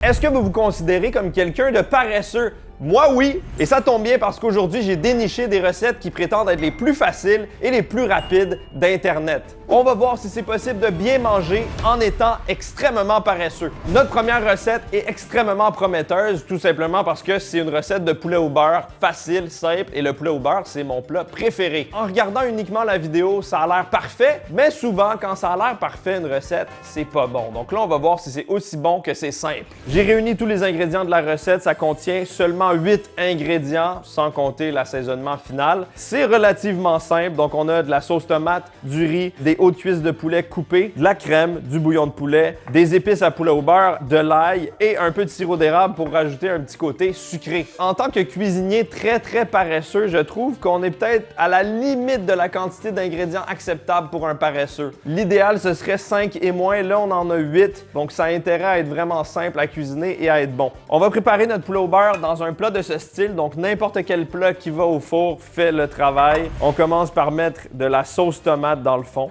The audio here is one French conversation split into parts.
Est-ce que vous vous considérez comme quelqu'un de paresseux? Moi, oui. Et ça tombe bien parce qu'aujourd'hui, j'ai déniché des recettes qui prétendent être les plus faciles et les plus rapides d'Internet. On va voir si c'est possible de bien manger en étant extrêmement paresseux. Notre première recette est extrêmement prometteuse, tout simplement parce que c'est une recette de poulet au beurre facile, simple, et le poulet au beurre, c'est mon plat préféré. En regardant uniquement la vidéo, ça a l'air parfait, mais souvent, quand ça a l'air parfait, une recette, c'est pas bon. Donc là, on va voir si c'est aussi bon que c'est simple. J'ai réuni tous les ingrédients de la recette, ça contient seulement 8 ingrédients, sans compter l'assaisonnement final. C'est relativement simple, donc on a de la sauce tomate, du riz, des hautes cuisses de poulet coupées, de la crème, du bouillon de poulet, des épices à poulet au beurre, de l'ail et un peu de sirop d'érable pour rajouter un petit côté sucré. En tant que cuisinier très paresseux, je trouve qu'on est peut-être à la limite de la quantité d'ingrédients acceptables pour un paresseux. L'idéal, ce serait 5 et moins, là on en a 8, donc ça a intérêt à être vraiment simple à cuisiner et à être bon. On va préparer notre poulet au beurre dans un plat de ce style, donc n'importe quel plat qui va au four fait le travail. On commence par mettre de la sauce tomate dans le fond.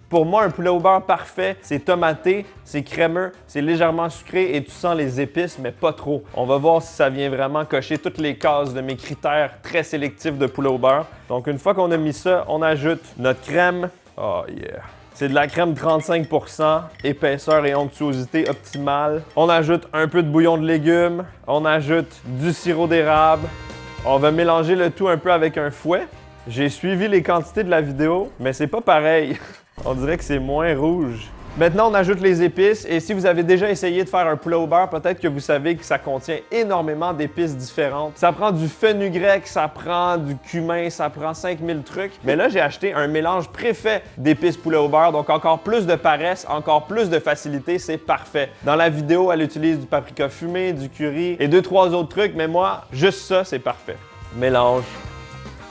Pour moi, un poulet au beurre parfait, c'est tomaté, c'est crémeux, c'est légèrement sucré et tu sens les épices, mais pas trop. On va voir si ça vient vraiment cocher toutes les cases de mes critères très sélectifs de poulet au beurre. Donc une fois qu'on a mis ça, on ajoute notre crème. Oh yeah! C'est de la crème 35%, épaisseur et onctuosité optimale. On ajoute un peu de bouillon de légumes. On ajoute du sirop d'érable. On va mélanger le tout un peu avec un fouet. J'ai suivi les quantités de la vidéo, mais c'est pas pareil. On dirait que c'est moins rouge. Maintenant, on ajoute les épices et si vous avez déjà essayé de faire un poulet au beurre, peut-être que vous savez que ça contient énormément d'épices différentes. Ça prend du fenugrec, ça prend du cumin, ça prend 5000 trucs. Mais là, j'ai acheté un mélange préfet d'épices poulet au beurre, donc encore plus de paresse, encore plus de facilité, c'est parfait. Dans la vidéo, elle utilise du paprika fumé, du curry et 2-3 autres trucs, mais moi, juste ça, c'est parfait. Mélange.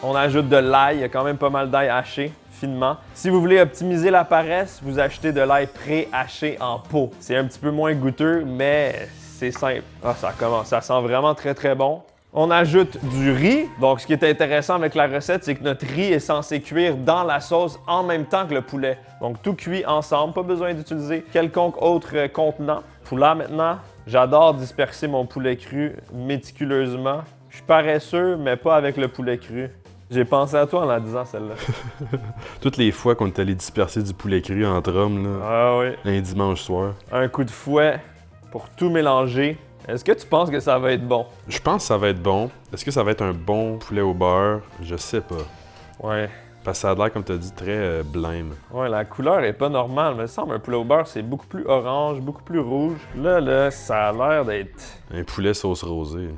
On ajoute de l'ail, il y a quand même pas mal d'ail haché. Finement. Si vous voulez optimiser la paresse, vous achetez de l'ail pré-haché en pot. C'est un petit peu moins goûteux, mais c'est simple. Ah, ça commence, ça sent vraiment très bon. On ajoute du riz. Donc, ce qui est intéressant avec la recette, c'est que notre riz est censé cuire dans la sauce en même temps que le poulet. Donc, tout cuit ensemble, pas besoin d'utiliser quelconque autre contenant. Poulet maintenant, j'adore disperser mon poulet cru méticuleusement. Je suis paresseux, mais pas avec le poulet cru. J'ai pensé à toi en la disant, celle-là. Toutes les fois qu'on est allé disperser du poulet cru entre hommes, là, ah oui. un dimanche soir. Un coup de fouet pour tout mélanger. Est-ce que tu penses que ça va être bon? Je pense que ça va être bon. Est-ce que ça va être un bon poulet au beurre? Je sais pas. Ouais. Parce que ça a l'air, comme tu as dit, très blême. Ouais, la couleur est pas normale. Mais il semble un poulet au beurre, c'est beaucoup plus orange, beaucoup plus rouge. Là, ça a l'air d'être... Un poulet sauce rosée.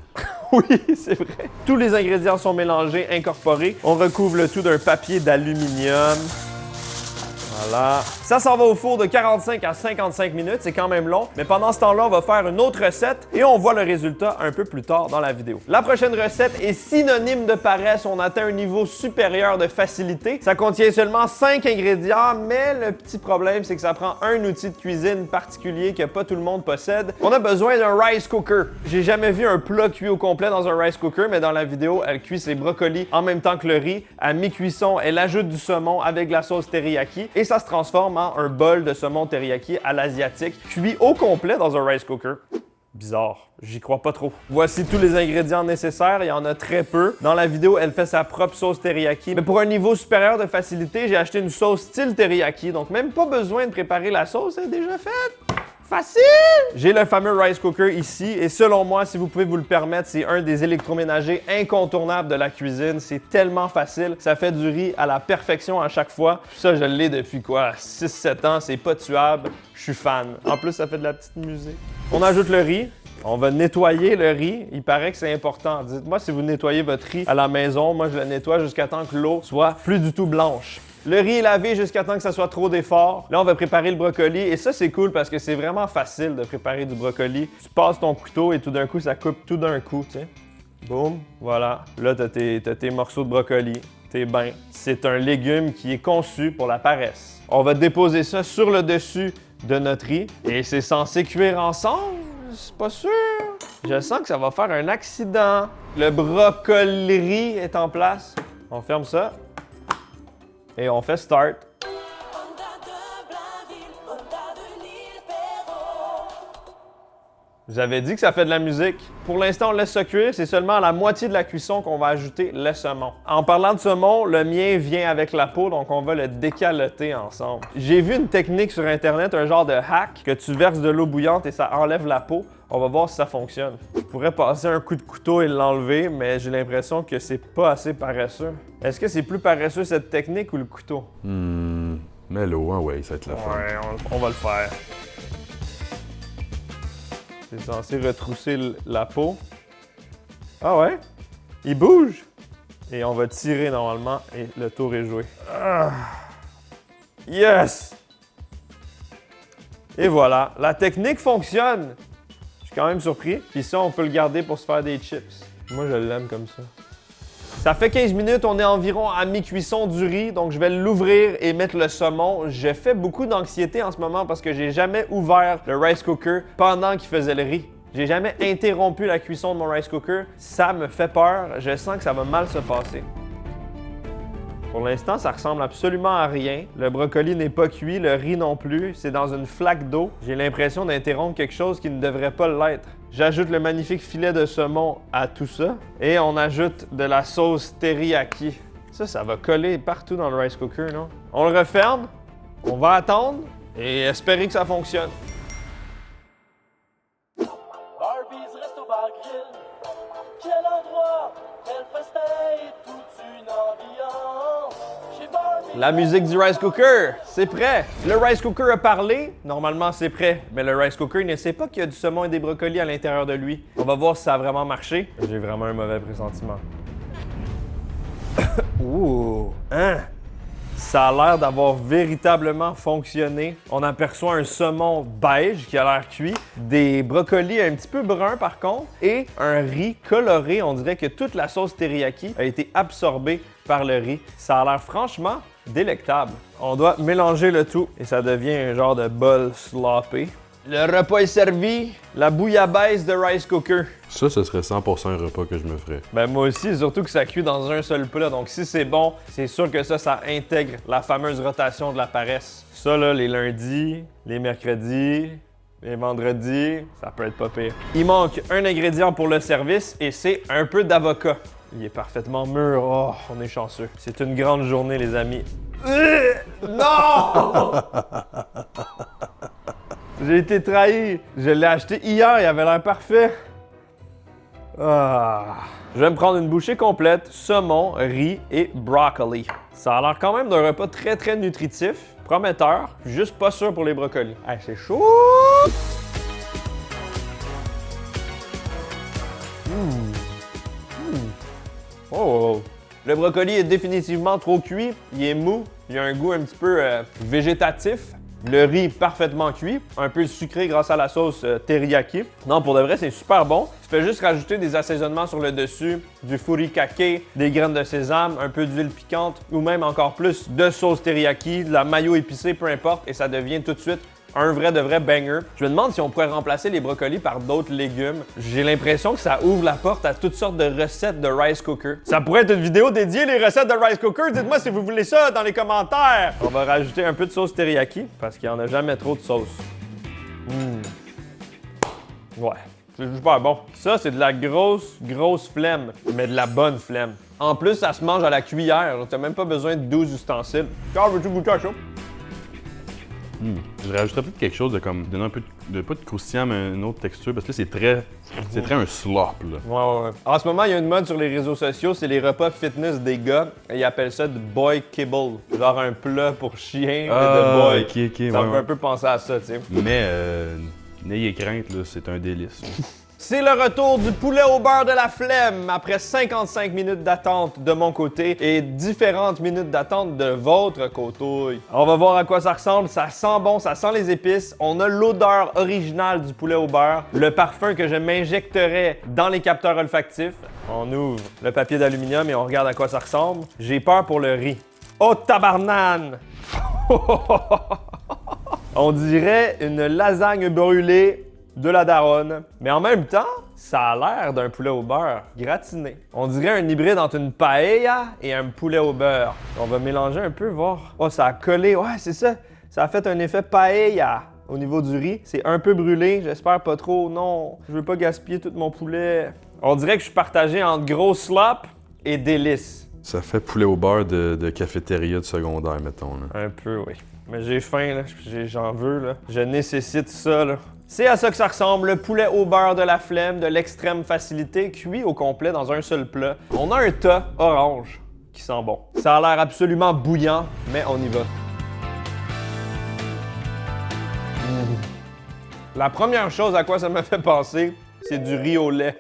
Oui, c'est vrai. Tous les ingrédients sont mélangés, incorporés. On recouvre le tout d'un papier d'aluminium. Voilà. Ça s'en va au four de 45 à 55 minutes, c'est quand même long. Mais pendant ce temps-là, on va faire une autre recette et on voit le résultat un peu plus tard dans la vidéo. La prochaine recette est synonyme de paresse. On atteint un niveau supérieur de facilité. Ça contient seulement 5 ingrédients, mais le petit problème, c'est que ça prend un outil de cuisine particulier que pas tout le monde possède. On a besoin d'un rice cooker. J'ai jamais vu un plat cuit au complet dans un rice cooker, mais dans la vidéo, elle cuit ses brocolis en même temps que le riz. À mi-cuisson, elle ajoute du saumon avec de la sauce teriyaki et ça se transforme en un bol de saumon teriyaki à l'asiatique, cuit au complet dans un rice cooker. Bizarre, j'y crois pas trop. Voici tous les ingrédients nécessaires, il y en a très peu. Dans la vidéo, elle fait sa propre sauce teriyaki. Mais pour un niveau supérieur de facilité, j'ai acheté une sauce style teriyaki, donc même pas besoin de préparer la sauce, elle est déjà faite. Facile! J'ai le fameux rice cooker ici et selon moi, si vous pouvez vous le permettre, c'est un des électroménagers incontournables de la cuisine. C'est tellement facile, ça fait du riz à la perfection à chaque fois. Puis ça, je l'ai depuis quoi? 6-7 ans, c'est pas tuable. Je suis fan. En plus, ça fait de la petite musique. On ajoute le riz. On va nettoyer le riz. Il paraît que c'est important. Dites-moi si vous nettoyez votre riz à la maison. Moi, je le nettoie jusqu'à temps que l'eau soit plus du tout blanche. Le riz est lavé jusqu'à temps que ça soit trop d'effort. Là, on va préparer le brocoli. Et ça, c'est cool parce que c'est vraiment facile de préparer du brocoli. Tu passes ton couteau et tout d'un coup, ça coupe tout d'un coup, tu sais. Boum, voilà. Là, t'as tes morceaux de brocoli. T'es bien. C'est un légume qui est conçu pour la paresse. On va déposer ça sur le dessus de notre riz. Et c'est censé cuire ensemble. C'est pas sûr. Je sens que ça va faire un accident. Le brocoli est en place. On ferme ça. Et on fait start. J'avais dit que ça fait de la musique. Pour l'instant, on laisse ça cuire. C'est seulement à la moitié de la cuisson qu'on va ajouter le saumon. En parlant de saumon, le mien vient avec la peau, donc on va le décaloter ensemble. J'ai vu une technique sur Internet, un genre de hack, que tu verses de l'eau bouillante et ça enlève la peau. On va voir si ça fonctionne. Je pourrais passer un coup de couteau et l'enlever, mais j'ai l'impression que c'est pas assez paresseux. Est-ce que c'est plus paresseux cette technique ou le couteau? Mets l'eau, hein, ouais, ça va être la fin. Ouais, on va le faire. C'est censé retrousser la peau. Ah ouais? Il bouge! Et on va tirer normalement et le tour est joué. Ah. Yes! Et voilà, la technique fonctionne! Je suis quand même surpris. Puis ça, on peut le garder pour se faire des chips. Moi, je l'aime comme ça. Ça fait 15 minutes, on est environ à mi-cuisson du riz, donc je vais l'ouvrir et mettre le saumon. Je fais beaucoup d'anxiété en ce moment parce que j'ai jamais ouvert le rice cooker pendant qu'il faisait le riz. J'ai jamais interrompu la cuisson de mon rice cooker. Ça me fait peur. Je sens que ça va mal se passer. Pour l'instant, ça ressemble absolument à rien. Le brocoli n'est pas cuit, le riz non plus. C'est dans une flaque d'eau. J'ai l'impression d'interrompre quelque chose qui ne devrait pas l'être. J'ajoute le magnifique filet de saumon à tout ça. Et on ajoute de la sauce teriyaki. Ça va coller partout dans le rice cooker, non? On le referme, on va attendre et espérer que ça fonctionne. Barbie's Resto Bar Grill. Quel endroit, quel festin et toute une ambiance. Chez Barbie. La musique du rice cooker, c'est prêt. Le rice cooker a parlé, normalement c'est prêt. Mais le rice cooker ne sait pas qu'il y a du saumon et des brocolis à l'intérieur de lui. On va voir si ça a vraiment marché. J'ai vraiment un mauvais pressentiment. Ouh, hein? Ça a l'air d'avoir véritablement fonctionné. On aperçoit un saumon beige qui a l'air cuit, des brocolis un petit peu bruns par contre, et un riz coloré. On dirait que toute la sauce teriyaki a été absorbée par le riz. Ça a l'air franchement délectable. On doit mélanger le tout et ça devient un genre de bol sloppy. Le repas est servi, la bouillabaisse de rice cooker. Ça, ce serait 100% un repas que je me ferais. Ben moi aussi, surtout que ça cuit dans un seul plat. Donc si c'est bon, c'est sûr que ça intègre la fameuse rotation de la paresse. Ça là, les lundis, les mercredis, les vendredis, ça peut être pas pire. Il manque un ingrédient pour le service et c'est un peu d'avocat. Il est parfaitement mûr. Oh, on est chanceux. C'est une grande journée, les amis. Non! J'ai été trahi. Je l'ai acheté hier, il avait l'air parfait. Ah. Je vais me prendre une bouchée complète, saumon, riz et broccoli. Ça a l'air quand même d'un repas très nutritif, prometteur, juste pas sûr pour les brocolis. Hey, c'est chaud! Oh! Le brocoli est définitivement trop cuit, il est mou, il a un goût un petit peu végétatif. Le riz parfaitement cuit, un peu sucré grâce à la sauce teriyaki. Non, pour de vrai, c'est super bon. Tu fais juste rajouter des assaisonnements sur le dessus, du furikake, des graines de sésame, un peu d'huile piquante ou même encore plus de sauce teriyaki, de la mayo épicée, peu importe, et ça devient tout de suite un vrai de vrai banger. Je me demande si on pourrait remplacer les brocolis par d'autres légumes. J'ai l'impression que ça ouvre la porte à toutes sortes de recettes de rice cooker. Ça pourrait être une vidéo dédiée les recettes de rice cooker. Dites-moi si vous voulez ça dans les commentaires. On va rajouter un peu de sauce teriyaki parce qu'il n'y en a jamais trop de sauce. Ouais, c'est super bon. Ça, c'est de la grosse flemme, mais de la bonne flemme. En plus, ça se mange à la cuillère. T'as même pas besoin de 12 ustensiles. Carl, veux-tu goûter à ça? Je rajouterais peut-être quelque chose de comme donner un peu de pas de croustillant mais une autre texture parce que là c'est très un slop là. Ouais. En ce moment, il y a une mode sur les réseaux sociaux, c'est les repas fitness des gars. Ils appellent ça du boy kibble. Genre un plat pour chien de boy. Ok, Ça me fait ouais. un peu penser à ça, tu sais. Mais n'ayez crainte là, c'est un délice. C'est le retour du poulet au beurre de la flemme après 55 minutes d'attente de mon côté et différentes minutes d'attente de votre côté. On va voir à quoi ça ressemble. Ça sent bon, ça sent les épices. On a l'odeur originale du poulet au beurre, le parfum que je m'injecterais dans les capteurs olfactifs. On ouvre le papier d'aluminium et on regarde à quoi ça ressemble. J'ai peur pour le riz. Oh tabarnane! On dirait une lasagne brûlée de la daronne. Mais en même temps, ça a l'air d'un poulet au beurre gratiné. On dirait un hybride entre une paella et un poulet au beurre. On va mélanger un peu, voir. Oh, ça a collé. Ouais, c'est ça. Ça a fait un effet paella. au niveau du riz. C'est un peu brûlé, j'espère pas trop. Non, je veux pas gaspiller tout mon poulet. On dirait que je suis partagé entre gros slop et délice. Ça fait poulet au beurre de cafétéria de secondaire, mettons. Là. Un peu, oui. Mais j'ai faim, là. J'en veux, là. Je nécessite ça, là. C'est à ça que ça ressemble, le poulet au beurre de la flemme, de l'extrême facilité, cuit au complet dans un seul plat. On a un tas orange qui sent bon. Ça a l'air absolument bouillant, mais on y va. La première chose à quoi ça me fait penser, c'est du riz au lait.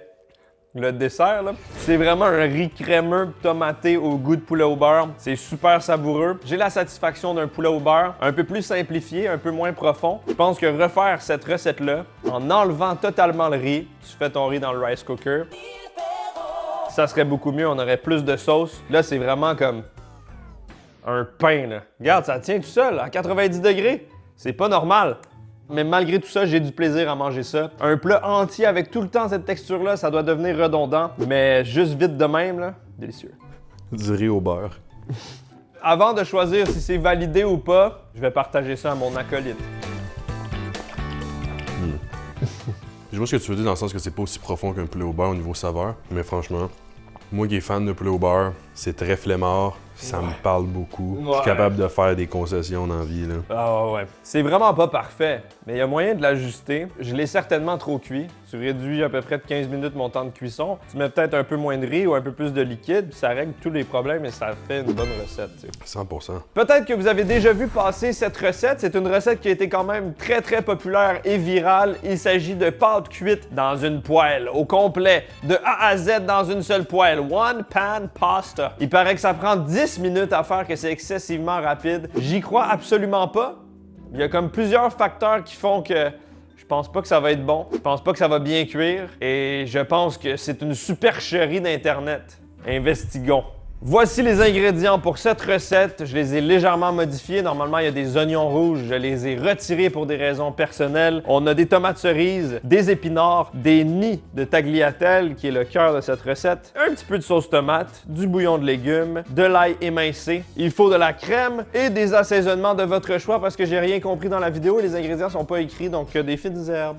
Le dessert, là, c'est vraiment un riz crémeux tomaté au goût de poulet au beurre. C'est super savoureux. J'ai la satisfaction d'un poulet au beurre un peu plus simplifié, un peu moins profond. Je pense que refaire cette recette-là, en enlevant totalement le riz, tu fais ton riz dans le rice cooker, ça serait beaucoup mieux, on aurait plus de sauce. Là, c'est vraiment comme un pain, là. Regarde, ça tient tout seul, à 90 degrés. C'est pas normal. Mais malgré tout ça, j'ai du plaisir à manger ça. Un plat entier avec tout le temps cette texture-là, ça doit devenir redondant. Mais juste vite de même, là, délicieux. Du riz au beurre. Avant de choisir si c'est validé ou pas, je vais partager ça à mon acolyte. Je vois ce que tu veux dire dans le sens que c'est pas aussi profond qu'un poulet au beurre au niveau saveur. Mais franchement, moi qui est fan de poulet au beurre, c'est très flemmard. Ça me parle beaucoup. Je suis capable de faire des concessions dans la vie, là. Ah ouais. C'est vraiment pas parfait, mais il y a moyen de l'ajuster. Je l'ai certainement trop cuit. Tu réduis à peu près de 15 minutes mon temps de cuisson. Tu mets peut-être un peu moins de riz ou un peu plus de liquide, puis ça règle tous les problèmes et ça fait une bonne recette, tu sais. 100%. Peut-être que vous avez déjà vu passer cette recette. C'est une recette qui a été quand même très très populaire et virale. Il s'agit de pâtes cuites dans une poêle, au complet, de A à Z dans une seule poêle. One pan pasta. Il paraît que ça prend 10 minutes à faire, que c'est excessivement rapide. J'y crois absolument pas. Il y a comme plusieurs facteurs qui font que je pense pas que ça va être bon. Je pense pas que ça va bien cuire. Et je pense que c'est une supercherie d'Internet. Investiguons. Voici les ingrédients pour cette recette. Je les ai légèrement modifiés. Normalement, il y a des oignons rouges. Je les ai retirés pour des raisons personnelles. On a des tomates cerises, des épinards, des nids de tagliatelle, qui est le cœur de cette recette, un petit peu de sauce tomate, du bouillon de légumes, de l'ail émincé. Il faut de la crème et des assaisonnements de votre choix parce que j'ai rien compris dans la vidéo et les ingrédients sont pas écrits, donc des fines herbes.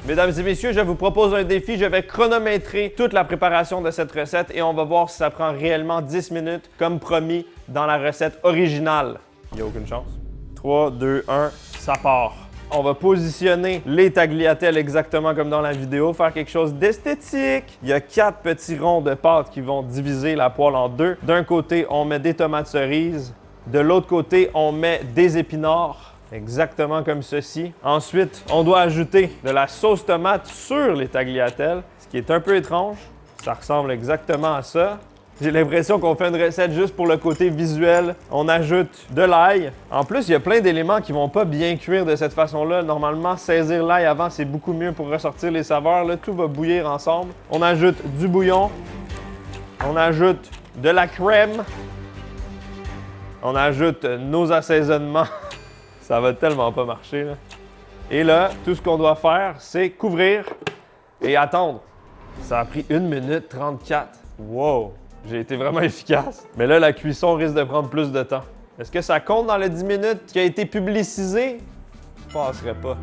Mesdames et messieurs, je vous propose un défi. Je vais chronométrer toute la préparation de cette recette et on va voir si ça prend réellement 10 minutes, comme promis dans la recette originale. Il n'y a aucune chance. 3, 2, 1, ça part. On va positionner les tagliatelles exactement comme dans la vidéo, faire quelque chose d'esthétique. Il y a 4 petits ronds de pâte qui vont diviser la poêle en deux. D'un côté, on met des tomates cerises. De l'autre côté, on met des épinards. Exactement comme ceci. Ensuite, on doit ajouter de la sauce tomate sur les tagliatelles, ce qui est un peu étrange. Ça ressemble exactement à ça. J'ai l'impression qu'on fait une recette juste pour le côté visuel. On ajoute de l'ail. En plus, il y a plein d'éléments qui vont pas bien cuire de cette façon-là. Normalement, saisir l'ail avant, c'est beaucoup mieux pour ressortir les saveurs. Là, tout va bouillir ensemble. On ajoute du bouillon. On ajoute de la crème. On ajoute nos assaisonnements. Ça va tellement pas marcher, là. Et là, tout ce qu'on doit faire, c'est couvrir et attendre. Ça a pris 1 minute 34. Wow! J'ai été vraiment efficace. Mais là, la cuisson risque de prendre plus de temps. Est-ce que ça compte dans les 10 minutes qui a été publicisé? Je penserais pas.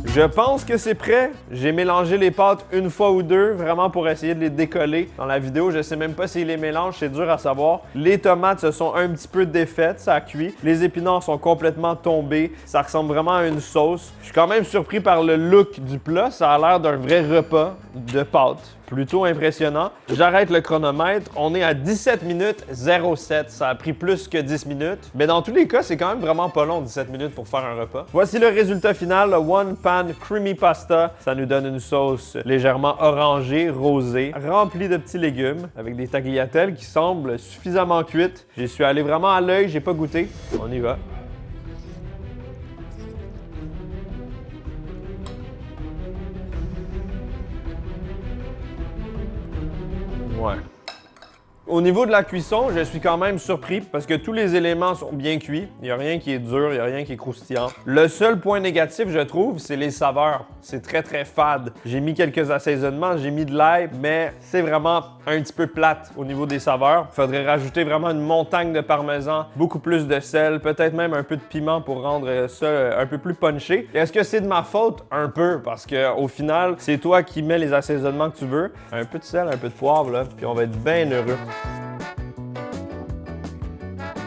Je pense que c'est prêt. J'ai mélangé les pâtes une fois ou deux, vraiment pour essayer de les décoller. Dans la vidéo, je sais même pas s'ils les mélangent, c'est dur à savoir. Les tomates se sont un petit peu défaites, ça a cuit. Les épinards sont complètement tombés. Ça ressemble vraiment à une sauce. Je suis quand même surpris par le look du plat. Ça a l'air d'un vrai repas de pâtes. Plutôt impressionnant. J'arrête le chronomètre. On est à 17 minutes 07. Ça a pris plus que 10 minutes. Mais dans tous les cas, c'est quand même vraiment pas long, 17 minutes pour faire un repas. Voici le résultat final, le One Pan Creamy Pasta. Ça nous donne une sauce légèrement orangée, rosée, remplie de petits légumes, avec des tagliatelles qui semblent suffisamment cuites. J'y suis allé vraiment à l'œil, j'ai pas goûté. On y va. Ouais. Au niveau de la cuisson, je suis quand même surpris parce que tous les éléments sont bien cuits. Il n'y a rien qui est dur, il n'y a rien qui est croustillant. Le seul point négatif, je trouve, c'est les saveurs. C'est très très fade. J'ai mis quelques assaisonnements, j'ai mis de l'ail, mais c'est vraiment un petit peu plate au niveau des saveurs. Il faudrait rajouter vraiment une montagne de parmesan, beaucoup plus de sel, peut-être même un peu de piment pour rendre ça un peu plus punché. Est-ce que c'est de ma faute? Un peu, parce que au final, c'est toi qui mets les assaisonnements que tu veux. Un peu de sel, un peu de poivre, là, puis on va être bien heureux.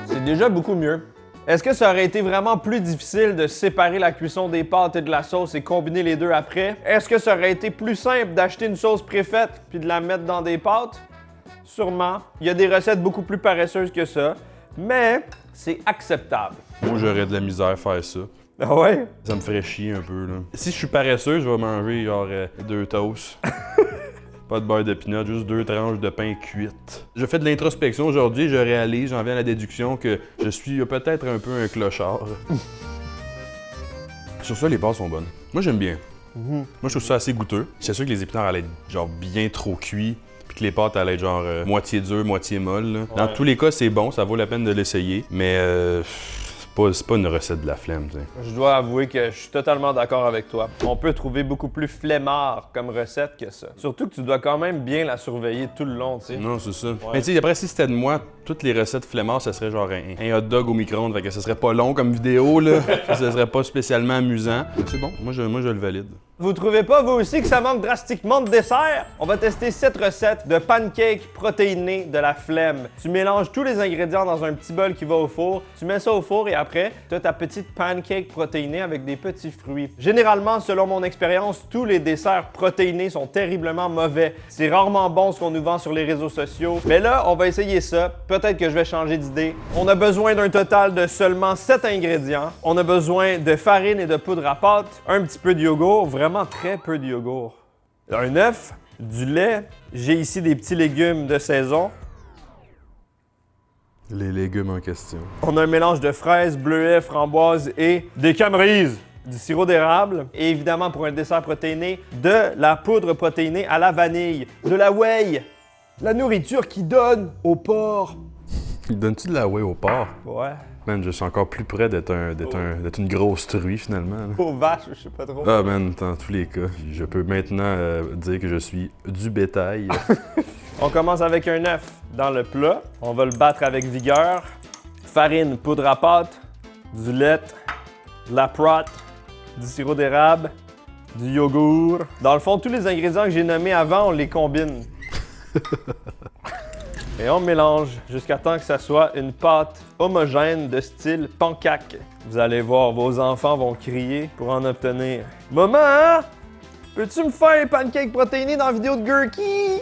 C'est déjà beaucoup mieux. Est-ce que ça aurait été vraiment plus difficile de séparer la cuisson des pâtes et de la sauce et combiner les deux après? Est-ce que ça aurait été plus simple d'acheter une sauce préfaite puis de la mettre dans des pâtes? Sûrement. Il y a des recettes beaucoup plus paresseuses que ça, mais c'est acceptable. Moi, j'aurais de la misère à faire ça. Ah ouais? Ça me ferait chier un peu, là. Si je suis paresseux, je vais manger genre 2 toasts. Pas de beurre de pinot, juste 2 tranches de pain cuites. Je fais de l'introspection aujourd'hui, je réalise, j'en viens à la déduction que je suis peut-être un peu un clochard. Sur ça, les pâtes sont bonnes. Moi, j'aime bien. Moi, je trouve ça assez goûteux. C'est sûr que les épinards allaient être genre bien trop cuits, puis que les pâtes allaient être genre moitié dures, moitié molles. Là. Ouais. Dans tous les cas, c'est bon, ça vaut la peine de l'essayer, mais c'est pas une recette de la flemme, tu sais. Je dois avouer que je suis totalement d'accord avec toi. On peut trouver beaucoup plus flemmard comme recette que ça. Surtout que tu dois quand même bien la surveiller tout le long, tu sais. Non, c'est ça. Ouais. Mais tu sais, après, si c'était de moi, toutes les recettes flemmards, ça serait genre un hot dog au micro-ondes, fait que ça serait pas long comme vidéo, là. Ça serait pas spécialement amusant. C'est bon, moi je le valide. Vous trouvez pas, vous aussi, que ça manque drastiquement de dessert? On va tester cette recette de pancakes protéinés de la flemme. Tu mélanges tous les ingrédients dans un petit bol qui va au four, tu mets ça au four et après, tu as ta petite pancake protéinée avec des petits fruits. Généralement, selon mon expérience, tous les desserts protéinés sont terriblement mauvais. C'est rarement bon ce qu'on nous vend sur les réseaux sociaux. Mais là, on va essayer ça. Peut-être que je vais changer d'idée. On a besoin d'un total de seulement 7 ingrédients. On a besoin de farine et de poudre à pâte, un petit peu de yogourt, vraiment très peu de yogourt. Un œuf, du lait, j'ai ici des petits légumes de saison. Les légumes en question. On a un mélange de fraises, bleuets, framboises et des camerises, du sirop d'érable. Et évidemment, pour un dessert protéiné, de la poudre protéinée à la vanille, de la whey, la nourriture qui donne au porc. Donnes-tu de la whey au porc? Ouais. Man, je suis encore plus près d'être une grosse truie, finalement. Là. Aux vaches, je sais pas trop. Ah, man, dans tous les cas, je peux maintenant dire que je suis du bétail. On commence avec un œuf dans le plat. On va le battre avec vigueur. Farine, poudre à pâte, du lait, de la prot, du sirop d'érable, du yogourt. Dans le fond, tous les ingrédients que j'ai nommés avant, on les combine. Et on mélange jusqu'à temps que ça soit une pâte homogène de style pancake. Vous allez voir, vos enfants vont crier pour en obtenir. Maman, peux-tu me faire un pancake protéiné dans la vidéo de Gurky?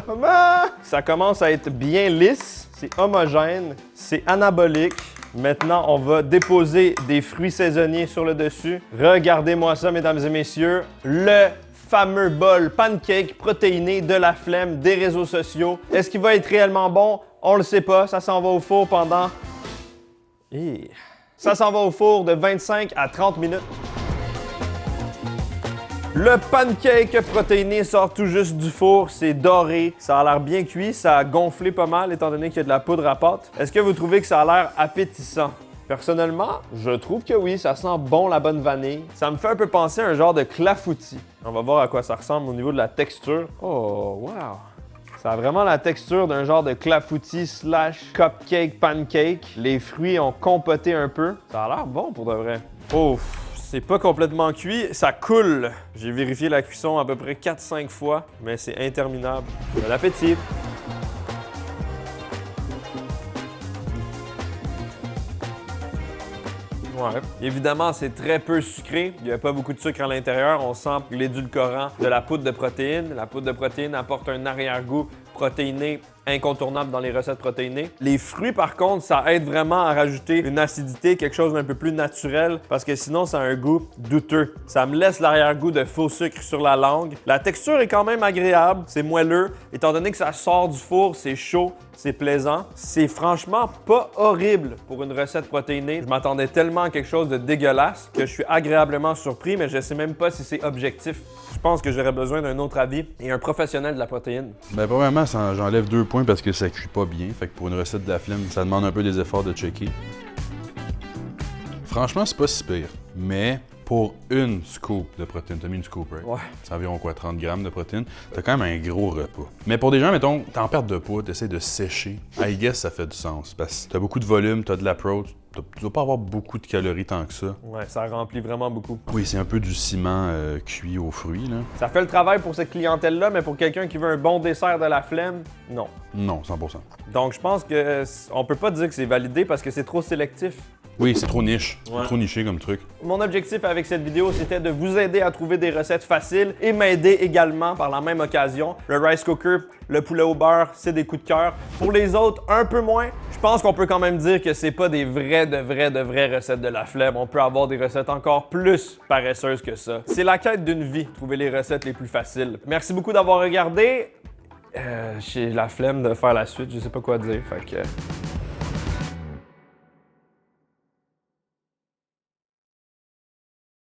Maman! Ça commence à être bien lisse, c'est homogène, c'est anabolique. Maintenant, on va déposer des fruits saisonniers sur le dessus. Regardez-moi ça, mesdames et messieurs. Le fameux bol pancake protéiné de la flemme des réseaux sociaux. Est-ce qu'il va être réellement bon? On le sait pas. Ça s'en va au four pendant... Ça s'en va au four de 25 à 30 minutes. Le pancake protéiné sort tout juste du four, c'est doré, ça a l'air bien cuit, ça a gonflé pas mal étant donné qu'il y a de la poudre à pâte. Est-ce que vous trouvez que ça a l'air appétissant? Personnellement, je trouve que oui, ça sent bon la bonne vanille. Ça me fait un peu penser à un genre de clafoutis. On va voir à quoi ça ressemble au niveau de la texture. Oh, wow! Ça a vraiment la texture d'un genre de clafoutis / cupcake pancake. Les fruits ont compoté un peu. Ça a l'air bon pour de vrai. Ouf! C'est pas complètement cuit, ça coule. J'ai vérifié la cuisson à peu près 4-5 fois, mais c'est interminable. Bon appétit! Ouais. Évidemment, c'est très peu sucré. Il n'y a pas beaucoup de sucre à l'intérieur. On sent l'édulcorant de la poudre de protéines. La poudre de protéines apporte un arrière-goût protéiné incontournable dans les recettes protéinées. Les fruits, par contre, ça aide vraiment à rajouter une acidité, quelque chose d'un peu plus naturel, parce que sinon, ça a un goût douteux. Ça me laisse l'arrière-goût de faux sucre sur la langue. La texture est quand même agréable, c'est moelleux. Étant donné que ça sort du four, c'est chaud, c'est plaisant. C'est franchement pas horrible pour une recette protéinée. Je m'attendais tellement à quelque chose de dégueulasse que je suis agréablement surpris, mais je sais même pas si c'est objectif. Je pense que j'aurais besoin d'un autre avis et un professionnel de la protéine. Ben, premièrement, j'enlève 2 points parce que ça cuit pas bien. Fait que pour une recette de la flemme, ça demande un peu des efforts de checker. Franchement, c'est pas si pire. Mais pour une scoop de protéines, t'as mis une scoop, right? Ouais. C'est environ quoi, 30 grammes de protéines. T'as quand même un gros repas. Mais pour des gens, mettons, t'es en perte de poids, t'essaies de sécher. I guess ça fait du sens. Parce que t'as beaucoup de volume, t'as de l'approach. Tu dois pas avoir beaucoup de calories tant que ça. Ouais, ça remplit vraiment beaucoup. Oui, c'est un peu du ciment cuit aux fruits, là. Ça fait le travail pour cette clientèle-là, mais pour quelqu'un qui veut un bon dessert de la flemme, non. Non, 100%. Donc je pense que on peut pas dire que c'est validé parce que c'est trop sélectif. Oui, c'est trop niche. Ouais. C'est trop niché comme truc. Mon objectif avec cette vidéo, c'était de vous aider à trouver des recettes faciles et m'aider également par la même occasion. Le rice cooker, le poulet au beurre, c'est des coups de cœur. Pour les autres, un peu moins. Je pense qu'on peut quand même dire que c'est pas des vraies recettes de la flemme. On peut avoir des recettes encore plus paresseuses que ça. C'est la quête d'une vie, trouver les recettes les plus faciles. Merci beaucoup d'avoir regardé. J'ai la flemme de faire la suite, je sais pas quoi dire, fait que...